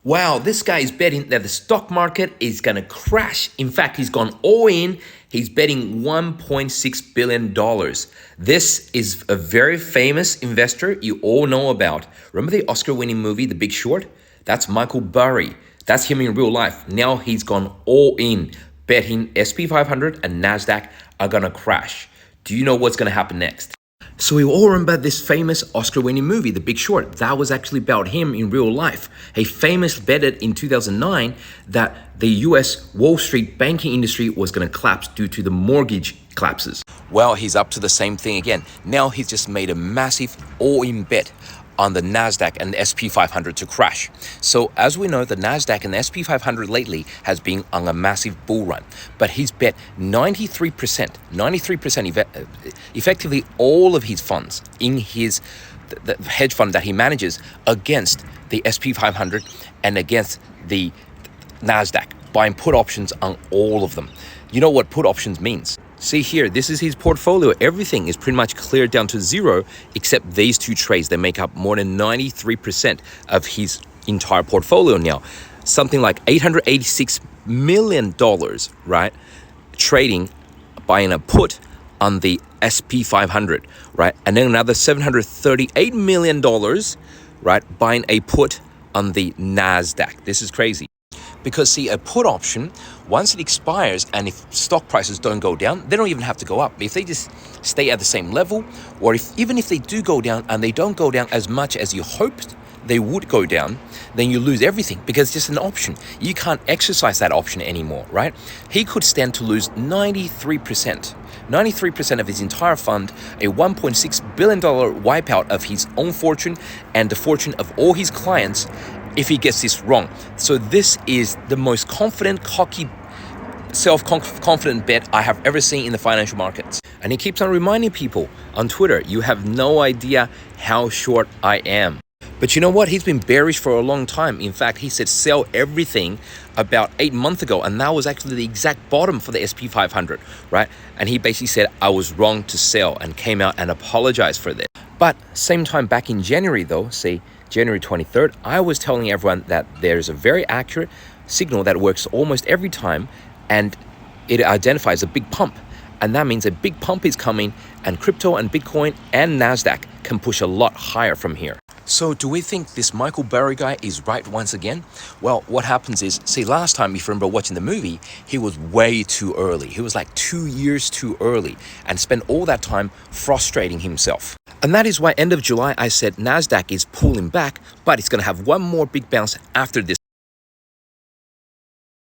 Wow, this guy is betting that the stock market is going to crash. In fact, he's gone all in. He's betting $1.6 billion. This is a very famous investor you all know about. Remember the Oscar-winning movie, The Big Short? That's Michael Burry. That's him in real life. Now he's gone all in, betting SP500 and NASDAQ are going to crash. Do you know what's going to happen next? So we all remember this famous Oscar-winning movie, The Big Short. That was actually about him in real life. He famously betted in 2009 that the US Wall Street banking industry was going to collapse due to the mortgage collapses. Well, he's up to the same thing again. Now he's just made a massive all-in bet on the NASDAQ and the SP500 to crash. So as we know, the NASDAQ and the SP500 lately has been on a massive bull run, but he's bet 93%, effectively all of his funds in his the hedge fund that he manages against the SP500 and against the NASDAQ, buying put options on all of them. You know what put options means? See here, this is his portfolio. Everything is pretty much cleared down to zero except these two trades. They make up more than 93% of his entire portfolio now. Something like $886 million, right? Trading, buying a put on the SP500, right? And then another $738 million, right? Buying a put on the NASDAQ. This is crazy. Because see, a put option, once it expires and if stock prices don't go down, they don't even have to go up. If they just stay at the same level, or even if they do go down and they don't go down as much as you hoped they would go down, then you lose everything because it's just an option. You can't exercise that option anymore, right? He could stand to lose 93% of his entire fund, a $1.6 billion wipeout of his own fortune and the fortune of all his clients if he gets this wrong. So this is the most confident, cocky, self-confident bet I have ever seen in the financial markets. And he keeps on reminding people on Twitter, you have no idea how short I am. But you know what? He's been bearish for a long time. In fact, he said sell everything about 8 months ago. And that was actually the exact bottom for the SP500, right? And he basically said, I was wrong to sell and came out and apologized for this. But same time back in January though, say January 23rd, I was telling everyone that there's a very accurate signal that works almost every time and it identifies a big pump. And that means a big pump is coming and crypto and Bitcoin and NASDAQ can push a lot higher from here. So do we think this Michael Burry guy is right once again? Well, what happens is, see, last time, if you remember watching the movie, he was way too early. He was like 2 years too early and spent all that time frustrating himself. And that is why end of July, I said NASDAQ is pulling back, but it's going to have one more big bounce after this